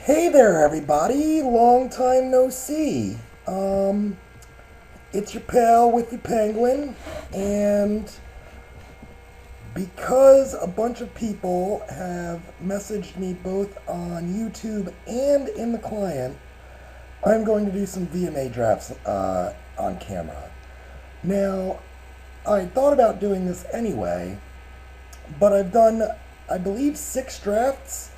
Hey there, everybody. Long time no see. It's your pal with the penguin, and because a bunch of people have messaged me both on YouTube and in the client, I'm going to do some VMA drafts on camera. Now, I thought about doing this anyway, but I've done, I believe, 6 drafts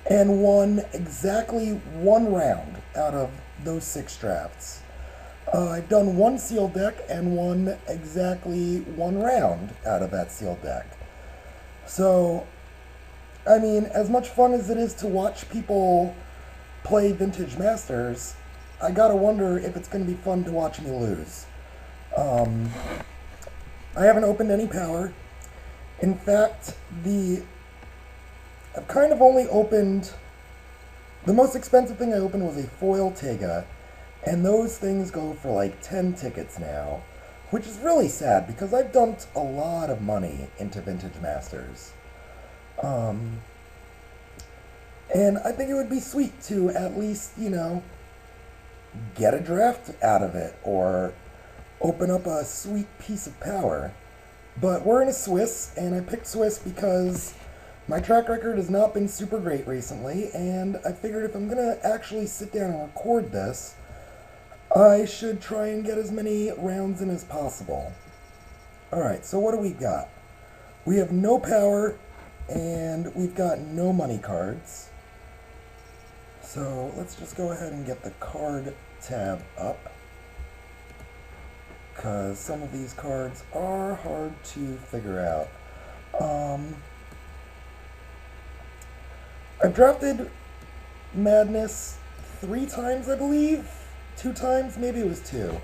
and won exactly one round out of those 6 drafts. I've done one sealed deck and won exactly one round out of that sealed deck. So, I mean, as much fun as it is to watch people play Vintage Masters, I gotta wonder if it's gonna be fun to watch me lose. I haven't opened any power. In fact, I've kind of only opened, the most expensive thing I opened was a foil Tega, and those things go for like 10 tickets now, which is really sad because I've dumped a lot of money into Vintage Masters. And I think it would be sweet to at least, get a draft out of it or open up a sweet piece of power. But we're in a Swiss, and I picked Swiss because my track record has not been super great recently, and I figured if I'm going to actually sit down and record this, I should try and get as many rounds in as possible. Alright, so what do we got? We have no power, and we've got no money cards. So let's just go ahead and get the card tab up, because some of these cards are hard to figure out. I've drafted Madness 3 times, I believe. 2 times, maybe it was 2.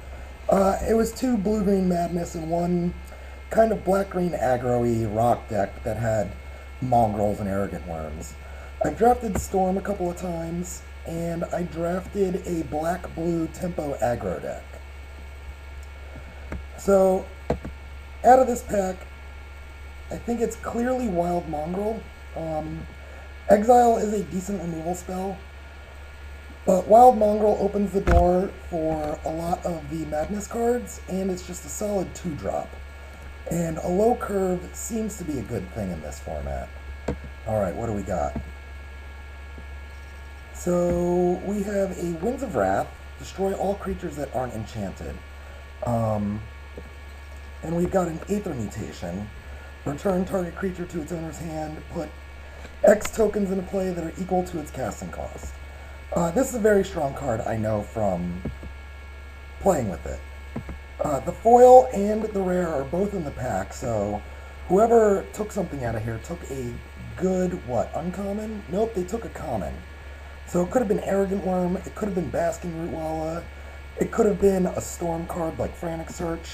It was 2 blue-green Madness and 1 kind of black-green aggro-y rock deck that had mongrels and arrogant worms. I've drafted Storm a couple of times, and I drafted a black-blue tempo aggro deck. So, out of this pack, I think it's clearly Wild Mongrel. Exile is a decent removal spell, but Wild Mongrel opens the door for a lot of the Madness cards, and it's just a solid 2-drop. And a low curve seems to be a good thing in this format. Alright, what do we got? So, we have a Winds of Wrath, destroy all creatures that aren't enchanted. And we've got an Aether Mutation, return target creature to its owner's hand, put X tokens into play that are equal to its casting cost. This is a very strong card, I know, from playing with it. The foil and the rare are both in the pack, so whoever took something out of here took a good, uncommon? Nope, they took a common. So it could have been Arrogant Worm, it could have been Basking Rootwalla, it could have been a Storm card like Frantic Search.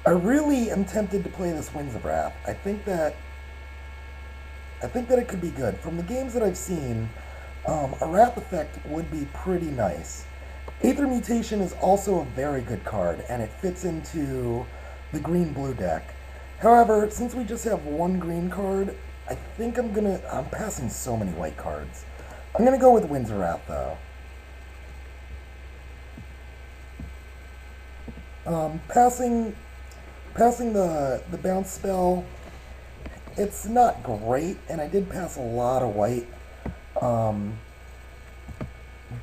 I really am tempted to play this Winds of Wrath. I think that it could be good. From the games that I've seen, a Wrath effect would be pretty nice. Aether Mutation is also a very good card, and it fits into the green-blue deck. However, since we just have one green card, I think I'm passing so many white cards. I'm gonna go with Winds of Wrath, though. Passing the bounce spell, it's not great, and I did pass a lot of white. But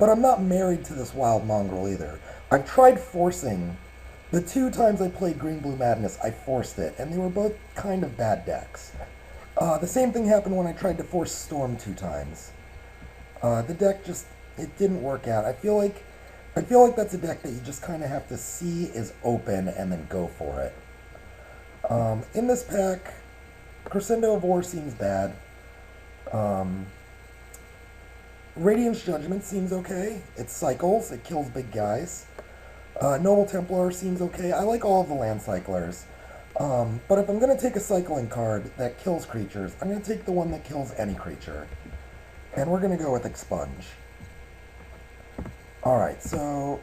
I'm not married to this Wild Mongrel either. I've tried forcing, the 2 times I played Green-Blue Madness, I forced it, and they were both kind of bad decks. The same thing happened when I tried to force Storm 2 times. The deck just, it didn't work out. I feel like that's a deck that you just kind of have to see is open and then go for it. In this pack, Crescendo of War seems bad. Radiance Judgment seems okay. It cycles, it kills big guys. Noble Templar seems okay. I like all of the land cyclers. But if I'm going to take a cycling card that kills creatures, I'm going to take the one that kills any creature. And we're going to go with Expunge. Alright, so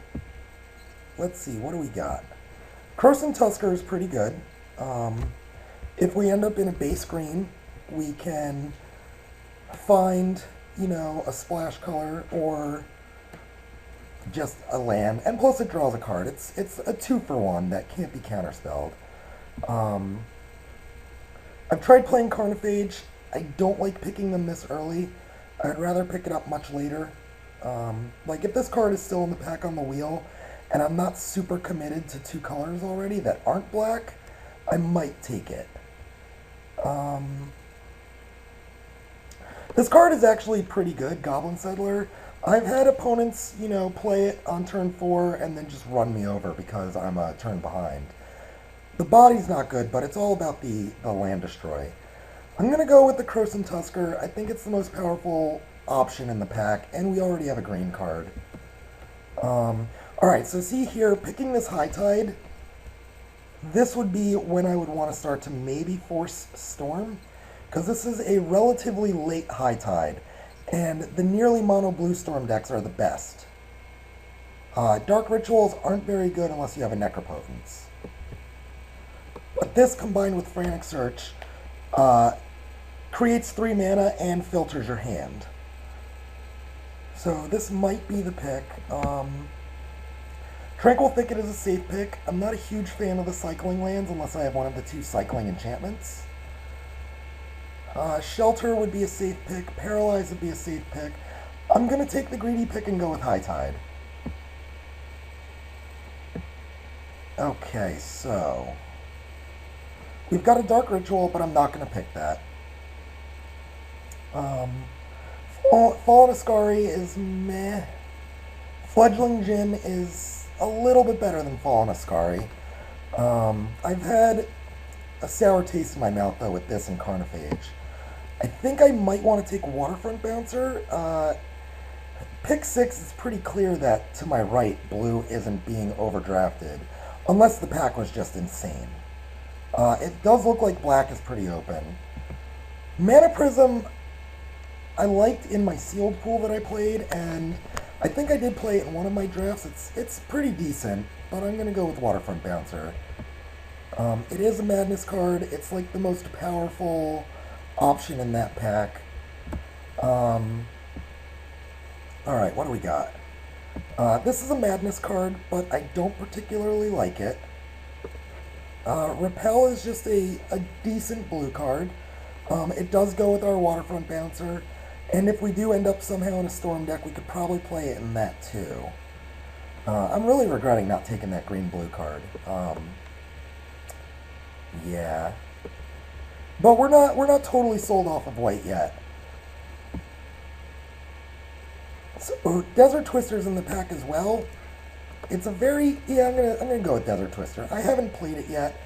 let's see, what do we got? Croson Tusker is pretty good. If we end up in a base green, we can find, you know, a splash color or just a land, and plus it draws a card. It's a 2-for-1 that can't be counterspelled. I've tried playing Carnophage. I don't like picking them this early. I'd rather pick it up much later. Like if this card is still in the pack on the wheel, and I'm not super committed to 2 colors already that aren't black, I might take it. This card is actually pretty good, Goblin Settler. I've had opponents, you know, play it on turn 4 and then just run me over because I'm a turn behind. The body's not good, but it's all about the land destroy. I'm going to go with the Krosan Tusker. I think it's the most powerful option in the pack, and we already have a green card. Alright, so see here, picking this High Tide, this would be when I would want to start to maybe force Storm, because this is a relatively late High Tide, and the nearly mono blue Storm decks are the best. Dark Rituals aren't very good unless you have a Necropotence. But this, combined with Frantic Search, creates 3 mana and filters your hand. So this might be the pick. Tranquil Thicket is a safe pick. I'm not a huge fan of the cycling lands unless I have one of the 2 cycling enchantments. Shelter would be a safe pick. Paralyze would be a safe pick. I'm going to take the greedy pick and go with High Tide. Okay, so we've got a Dark Ritual, but I'm not going to pick that. Fallen Ascari is meh. Fledgling Djinn is a little bit better than Fallen Ascari. I've had a sour taste in my mouth, though, with this and Carnophage. I think I might want to take Waterfront Bouncer. Pick 6 is pretty clear that, to my right, blue isn't being overdrafted, unless the pack was just insane. It does look like black is pretty open. Mana Prism, I liked in my sealed pool that I played, and I think I did play it in one of my drafts. It's pretty decent, but I'm going to go with Waterfront Bouncer. It is a Madness card. It's like the most powerful option in that pack. Alright, what do we got? This is a Madness card, but I don't particularly like it. Repel is just a decent blue card. It does go with our Waterfront Bouncer, and if we do end up somehow in a Storm deck, we could probably play it in that too. I'm really regretting not taking that green-blue card. Yeah. But we're not totally sold off of white yet. So Desert Twister's in the pack as well. It's a very I'm gonna go with Desert Twister. I haven't played it yet.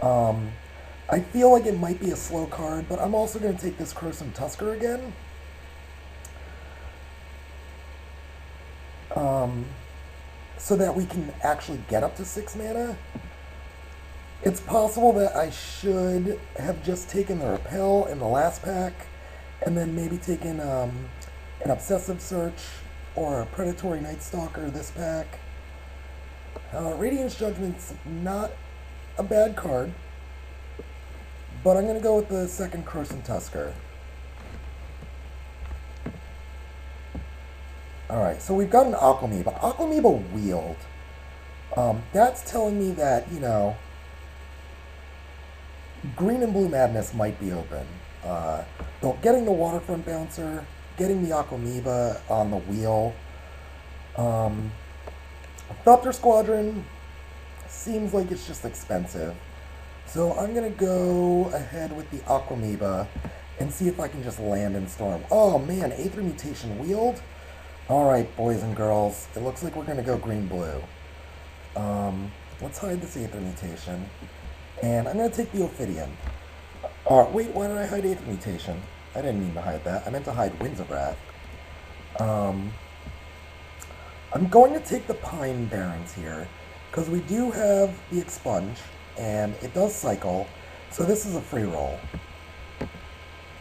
I feel like it might be a slow card, but I'm also gonna take this Krosan Tusker again. So that we can actually get up to 6 mana. It's possible that I should have just taken the Repel in the last pack, and then maybe taken an Obsessive Search or a Predatory Night Stalker this pack. Radiance Judgment's not a bad card, but I'm going to go with the second Krosan Tusker. Alright, so we've got an Aquamoeba. Aquamoeba Wield. That's telling me that, you know, Green and Blue Madness might be open. Getting the Waterfront Bouncer, getting the Aquamoeba on the wheel. Thopter Squadron seems like it's just expensive. So I'm going to go ahead with the Aquamoeba and see if I can just land in Storm. Oh man, Aether Mutation Wield? Alright, boys and girls, it looks like we're going to go green-blue. Let's hide this Aether Mutation. And I'm going to take the Ophidian. Wait, why did I hide Aether Mutation? I didn't mean to hide that. I meant to hide Winds of Wrath. I'm going to take the Pine Barrens here, because we do have the Expunge, and it does cycle, so this is a free roll.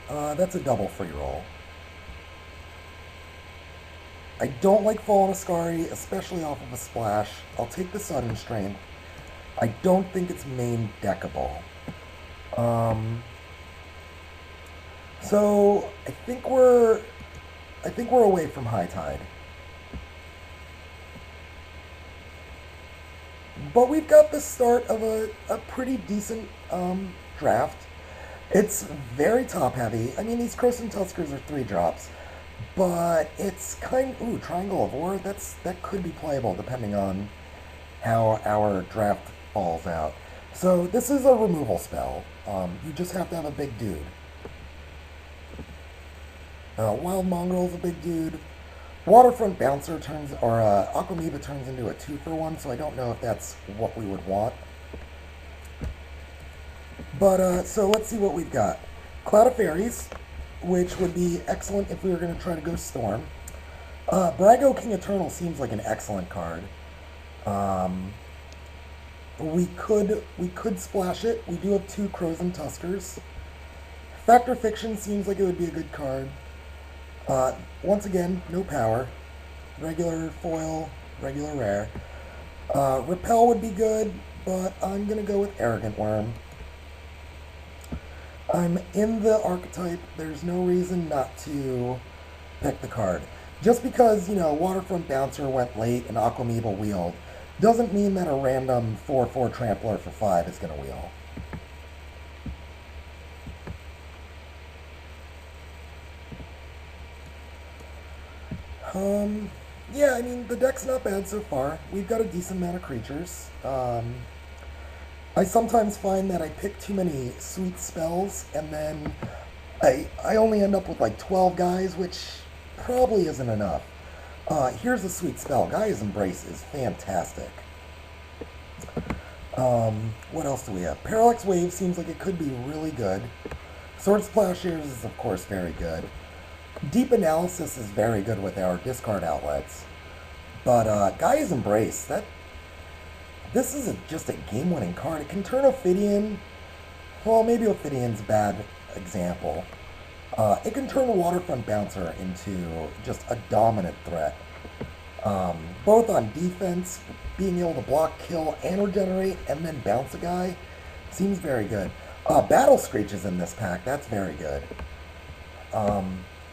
That's a double free roll. I don't like Fallen Ascari, especially off of a splash. I'll take the Sudden Strength. I don't think it's main deckable. So I think we're away from high tide. But we've got the start of a pretty decent draft. It's very top heavy. I mean, these Croson Tuskers are 3 drops, but it's Triangle of Ore. That could be playable depending on how our draft falls out. So this is a removal spell. You just have to have a big dude. Wild Mongrel's a big dude. Waterfront Bouncer turns, or Aquamoeba turns into a 2-for-1, so I don't know if that's what we would want. But, so let's see what we've got. Cloud of Fairies, which would be excellent if we were going to try to go Storm. Brago King Eternal seems like an excellent card. We could splash it. We do have 2 Crows and Tuskers. Factor Fiction seems like it would be a good card. Once again, no power. Regular foil, regular rare. Repel would be good, but I'm going to go with Arrogant Worm. I'm in the archetype. There's no reason not to pick the card. Just because, Waterfront Bouncer went late and Aquamoeba wheeled, doesn't mean that a random 4/4 Trampler for 5 is going to wheel. Yeah, I mean, the deck's not bad so far. We've got a decent amount of creatures. I sometimes find that I pick too many sweet spells, and then I only end up with like 12 guys, which probably isn't enough. Here's a sweet spell. Gaia's Embrace is fantastic. What else do we have? Parallax Wave seems like it could be really good. Sword Plowshares is, of course, very good. Deep Analysis is very good with our discard outlets. But Gaia's Embrace, this is just a game-winning card. It can turn Ophidian. Well, maybe Ophidian's a bad example. It can turn the Waterfront Bouncer into just a dominant threat. Both on defense, being able to block, kill, and regenerate, and then bounce a guy, seems very good. Battle Screech is in this pack. That's very good.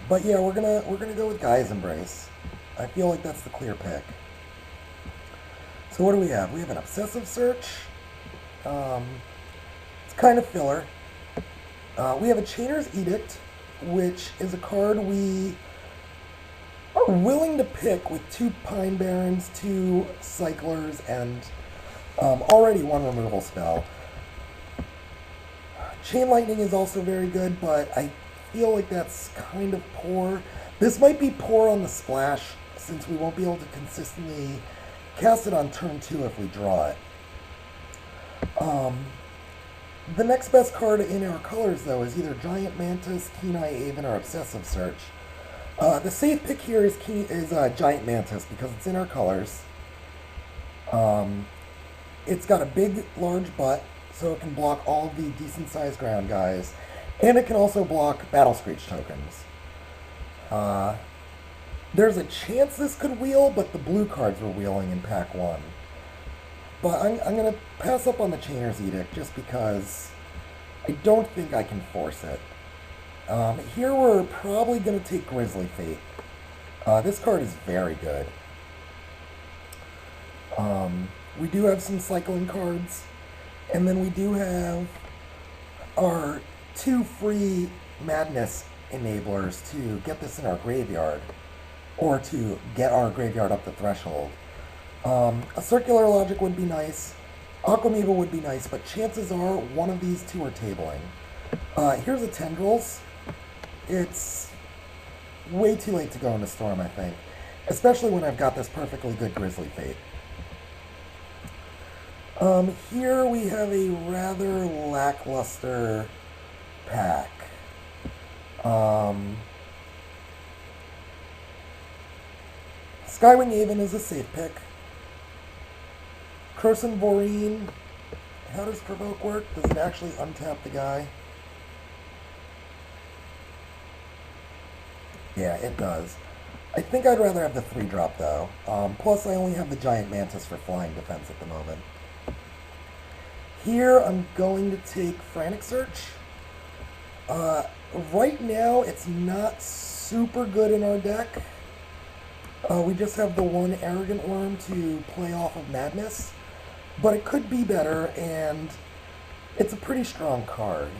But yeah, we're gonna go with Gaia's Embrace. I feel like that's the clear pick. So what do we have? We have an Obsessive Search. It's kind of filler. We have a Chainer's Edict, which is a card we are willing to pick with 2 Pine Barrens, 2 Cyclers, and already 1 removal spell. Chain Lightning is also very good, but I feel like that's kind of poor. This might be poor on the splash, since we won't be able to consistently cast it on turn 2 if we draw it. The next best card in our colors, though, is either Giant Mantis, Keen-Eye Aven, or Obsessive Search. The safe pick here is Giant Mantis, because it's in our colors. It's got a big, large butt, so it can block all of the decent-sized ground guys. And it can also block Battle Screech tokens. There's a chance this could wheel, but the blue cards were wheeling in pack 1. But I'm going to pass up on the Chainer's Edict just because I don't think I can force it. Here we're probably going to take Grizzly Fate. This card is very good. We do have some cycling cards. And then we do have our 2 free Madness enablers to get this in our graveyard. Or to get our graveyard up the threshold. A Circular Logic would be nice. Aquamoeba would be nice, but chances are one of these 2 are tabling. Here's a Tendrils. It's way too late to go into Storm, I think. Especially when I've got this perfectly good Grizzly Fate. Here we have a rather lackluster pack. Skywing Aven is a safe pick. Croson Voreen. How does Provoke work? Does it actually untap the guy? Yeah, it does. I think I'd rather have the 3-drop, though. Plus, I only have the Giant Mantis for flying defense at the moment. Here, I'm going to take Frantic Search. Right now, it's not super good in our deck. We just have the one Arrogant Worm to play off of Madness, but it could be better, and it's a pretty strong card.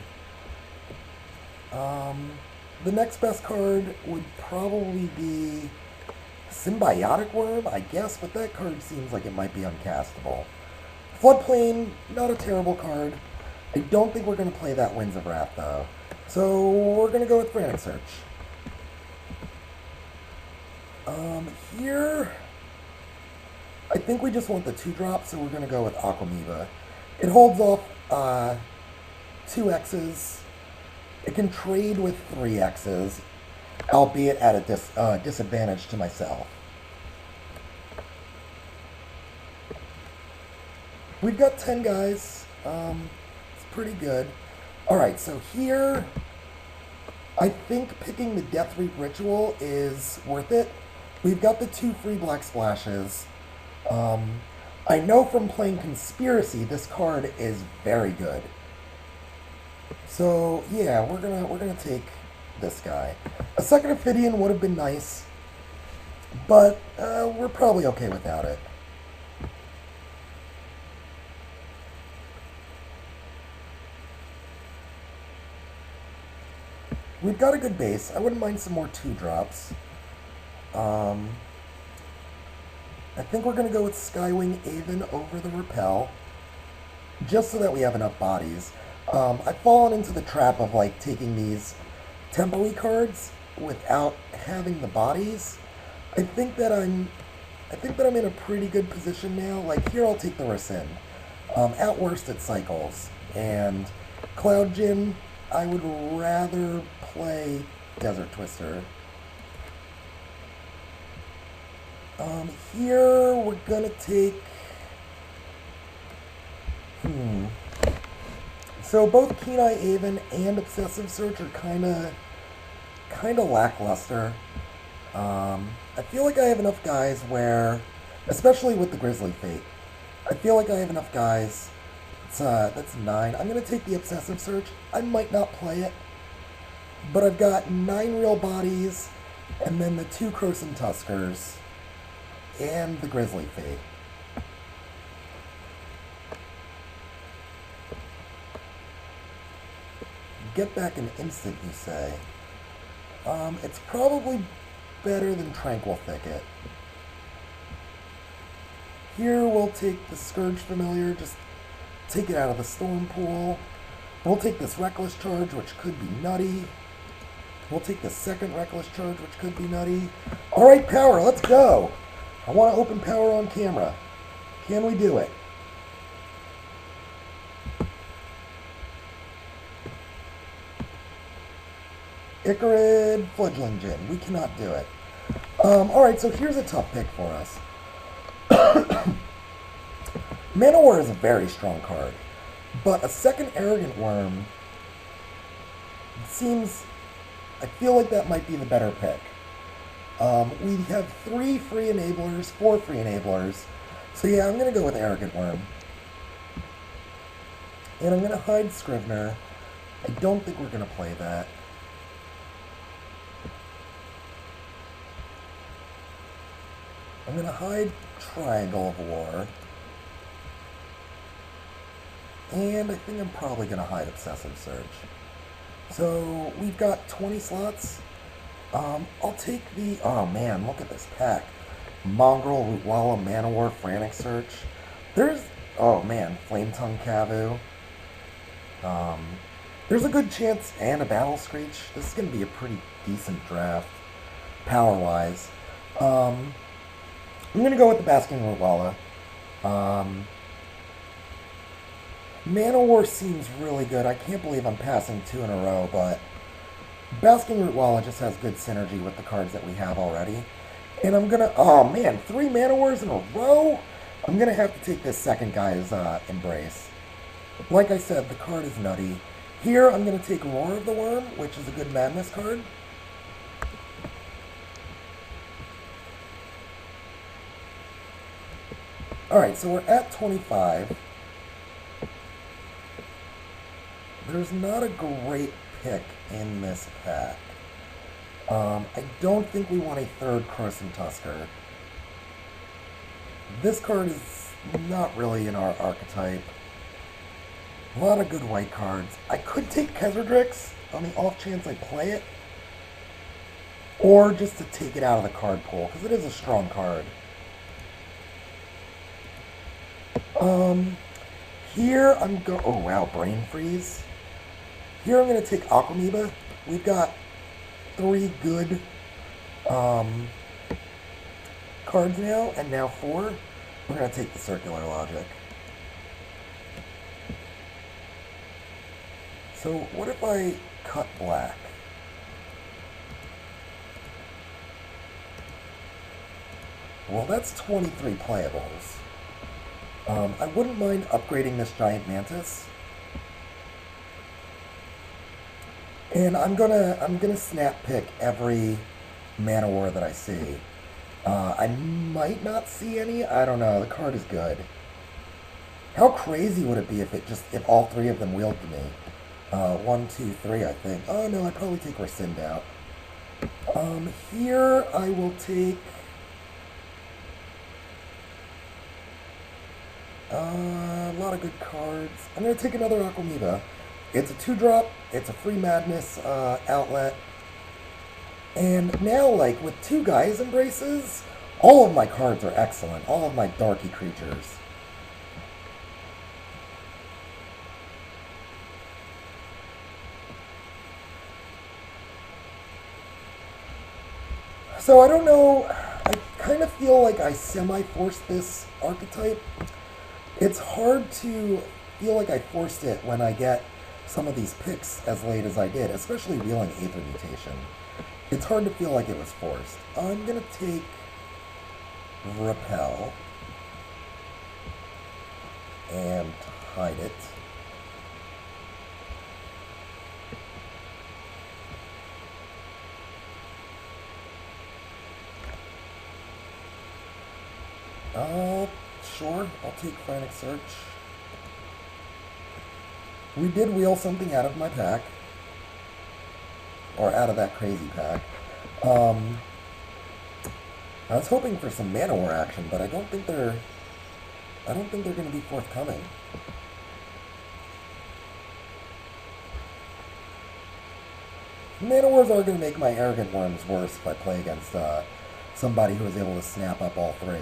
The next best card would probably be Symbiotic Worm, I guess, but that card seems like it might be uncastable. Floodplain, not a terrible card. I don't think we're going to play that Winds of Wrath, though. So we're going to go with Frantic Search. Here, I think we just want the 2-drop, so we're going to go with Aquamoeba. It holds off 2 X's. It can trade with 3 X's, albeit at a disadvantage to myself. We've got 10 guys. It's pretty good. Alright, so here, I think picking the Death Reap Ritual is worth it. We've got the 2 free Black Splashes. I know from playing Conspiracy, this card is very good. So, yeah, we're gonna take this guy. A second Ophidian would have been nice, but we're probably okay without it. We've got a good base. I wouldn't mind some more 2-drops. I think we're going to go with Skywing Aven over the Repel, just so that we have enough bodies. I've fallen into the trap of like taking these tempo-y cards without having the bodies. I think that I'm in a pretty good position now. Like here, I'll take the Rescind. At worst, it cycles, and Cloud Djinn, I would rather play Desert Twister. Here we're gonna take. So both Keen Eye Aven and Obsessive Search are kind of lackluster. I feel like I have enough guys where, especially with the Grizzly Fate, I feel like I have enough guys. That's 9. I'm gonna take the Obsessive Search. I might not play it, but I've got 9 real bodies, and then the 2 Krosan Tuskers, and the Grizzly Fate. Get back an instant, you say? It's probably better than Tranquil Thicket. Here we'll take the Scourge Familiar, just take it out of the Storm Pool. We'll take this Reckless Charge, which could be nutty. We'll take the second Reckless Charge, which could be nutty. Alright, Power, let's go! I want to open Power on camera. Can we do it? Icarid, Fledgling Djinn. We cannot do it. Alright, so here's a tough pick for us. Manowar is a very strong card, but a second Arrogant Worm seems... I feel like that might be the better pick. We have 3 free enablers, 4 free enablers. So yeah, I'm going to go with Arrogant Worm. And I'm going to hide Scrivener. I don't think we're going to play that. I'm going to hide Triangle of War. And I think I'm probably going to hide Obsessive Search. So we've got 20 slots. I'll take the... Oh man, look at this pack. Mongrel, Rootwalla, Manowar, Frantic Search. There's... Oh man, Flametongue Kavu. There's a good chance, and a Battle Screech. This is going to be a pretty decent draft, power-wise. I'm going to go with the Basking Rootwalla. Manowar seems really good. I can't believe I'm passing 2 in a row, but Basking Rootwalla just has good synergy with the cards that we have already. And I'm going to... Oh, man, 3 Manowars in a row? I'm going to have to take this second guy's Embrace. Like I said, the card is nutty. Here, I'm going to take Roar of the Worm, which is a good Madness card. Alright, so we're at 25. There's not a great pick in this pack. I don't think we want a third Crimson Tusker. This card is not really in our archetype. A lot of good white cards. I could take Kezardrix on the off chance I play it. Or just to take it out of the card pool, because it is a strong card. Here I'm go. Oh wow, Brain Freeze. Here I'm going to take Aquamoeba. We've got 3 good cards now, and now 4. We're going to take the Circular Logic. So what if I cut black? Well, that's 23 playables. I wouldn't mind upgrading this Giant Mantis. And I'm gonna snap pick every Manowar that I see. I might not see any. I don't know. The card is good. How crazy would it be if all 3 of them wheeled to me? 1, 2, 3, I think. Oh no, I'd probably take Rescind out. Here I will take a lot of good cards. I'm gonna take another Aquamoeba. It's a 2-drop. It's a free madness outlet. And now, like, with 2 Gaia's Embraces, all of my cards are excellent. All of my darky creatures. So I don't know, I kind of feel like I semi-forced this archetype. It's hard to feel like I forced it when I get some of these picks as late as I did, especially wheeling Aether Mutation. It's hard to feel like it was forced. I'm going to take Repel and hide it. Sure, I'll take Frantic Search. We did wheel something out of my pack. Or out of that crazy pack. I was hoping for some Manowar action, but I don't think they're going to be forthcoming. Manowars are going to make my Arrogant Worms worse if I play against somebody who is able to snap up all 3.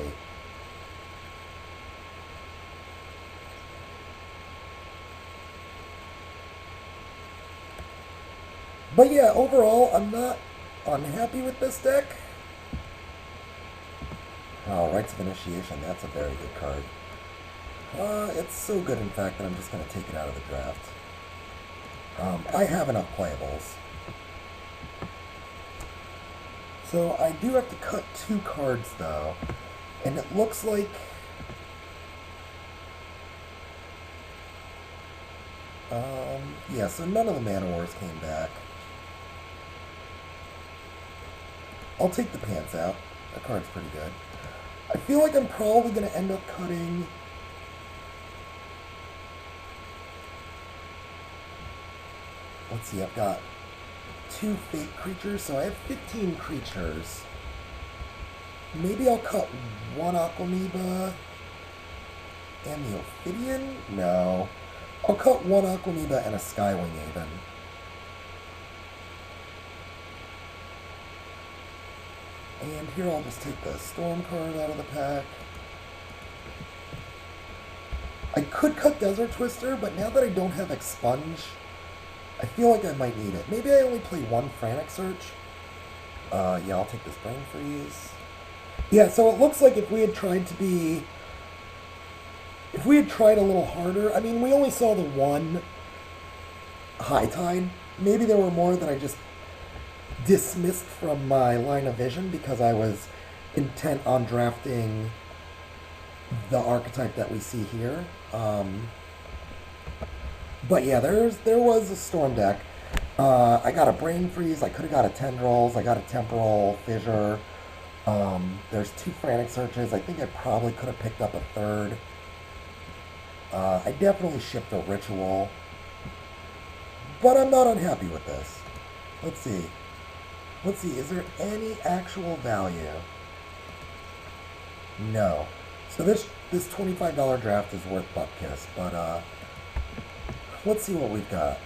But yeah, overall, I'm not unhappy with this deck. Oh, Rites of Initiation, that's a very good card. It's so good, in fact, that I'm just going to take it out of the draft. I have enough playables. So I do have to cut 2 cards, though. And it looks like... yeah, so none of the Manowars came back. I'll take the Pants out. That card's pretty good. I feel like I'm probably going to end up cutting... Let's see, I've got 2 fake creatures, so I have 15 creatures. Maybe I'll cut 1 Aquamoeba and the Ophidian? No. I'll cut 1 Aquamoeba and a Skywing Aven. And here I'll just take the Storm card out of the pack. I could cut Desert Twister, but now that I don't have Expunge, I feel like I might need it. Maybe I only play 1 Frantic Search. Yeah, I'll take this Brain Freeze. Yeah, so it looks like if we had tried a little harder, I mean, we only saw the 1 High Tide. Maybe there were more that I just dismissed from my line of vision because I was intent on drafting the archetype that we see here. But yeah, there was a Storm deck. I got a Brain Freeze. I could have got a Tendrils. I got a Temporal Fissure. There's 2 Frantic Searches. I think I probably could have picked up a 3rd. I definitely shipped a Ritual. But I'm not unhappy with this. Let's see. Let's see, is there any actual value? No. So this $25 draft is worth butt kiss, but let's see what we've got.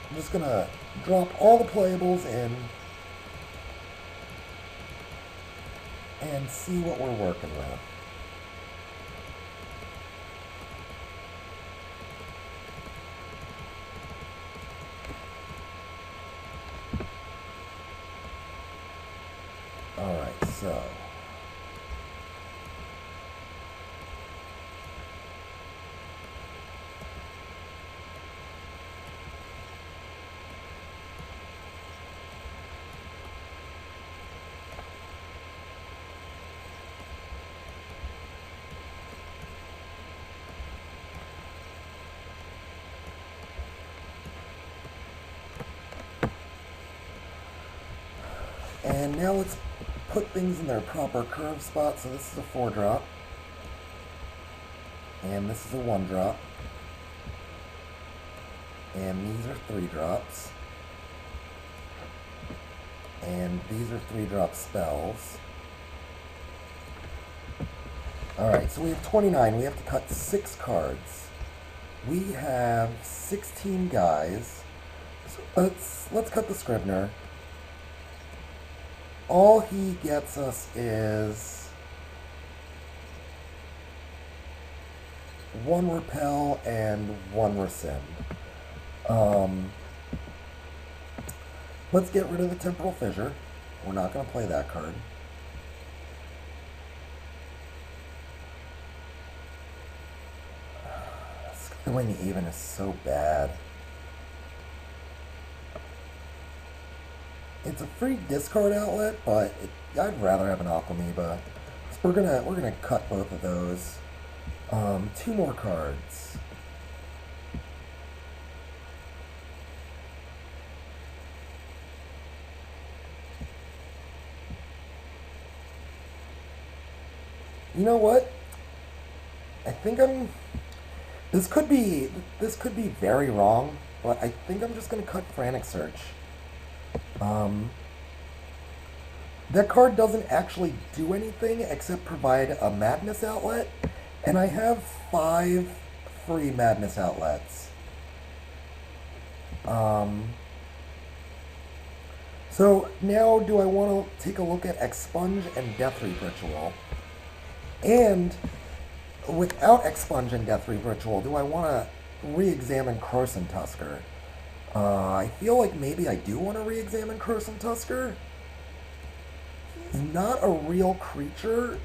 I'm just gonna drop all the playables in and see what we're working with. Alright, so and now let's put things in their proper curve spot. So this is a 4-drop. And this is a 1-drop. And these are 3-drops. And these are 3-drop spells. Alright, so we have 29. We have to cut 6 cards. We have 16 guys. So let's cut the Scrivener. All he gets us is 1 repel and 1 rescind. Let's get rid of the Temporal Fissure. We're not going to play that card. Skywing Even is so bad. It's a free discard outlet, but I'd rather have an Aquamoeba. So we're gonna cut both of those. 2 more cards. You know what? I think this could be very wrong, but I think I'm just gonna cut Frantic Search. That card doesn't actually do anything except provide a Madness outlet, and I have 5 free Madness outlets. So now do I want to take a look at Expunge and Deathreap Ritual? And without Expunge and Deathreap Ritual, do I want to re-examine Croson Tusker? I feel like maybe I do want to re-examine Croson Tusker. He's not a real creature.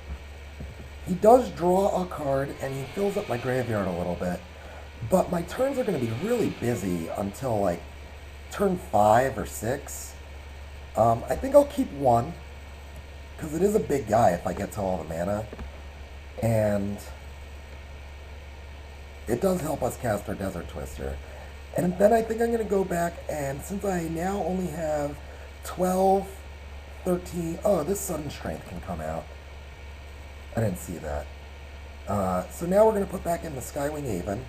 He does draw a card, and he fills up my graveyard a little bit. But my turns are going to be really busy until, like, turn 5 or 6. I think I'll keep 1, because it is a big guy if I get to all the mana. And it does help us cast our Desert Twister. And then I think I'm going to go back, and since I now only have 12, 13... Oh, this Sudden Strength can come out. I didn't see that. So now we're going to put back in the Skywing Aven.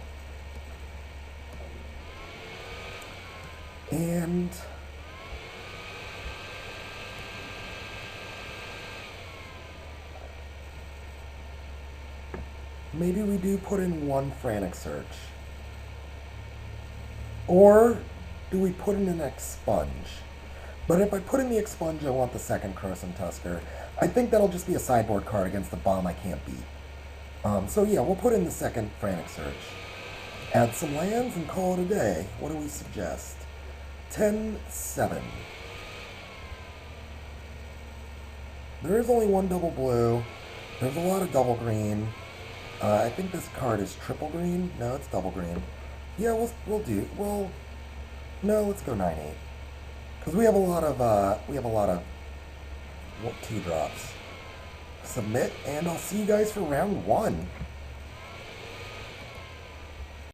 And maybe we do put in 1 Frantic Search. Or do we put in an Expunge? But if I put in the Expunge, I want the second Croson Tusker. I think that'll just be a sideboard card against the bomb I can't beat. So yeah, we'll put in the second Frantic Search. Add some lands and call it a day. What do we suggest? 10-7. There is only 1 double blue. There's a lot of double green. I think this card is triple green. No, it's double green. Yeah, no, let's go 9-8. Because we have a lot of 2-drops. Submit, and I'll see you guys for round 1.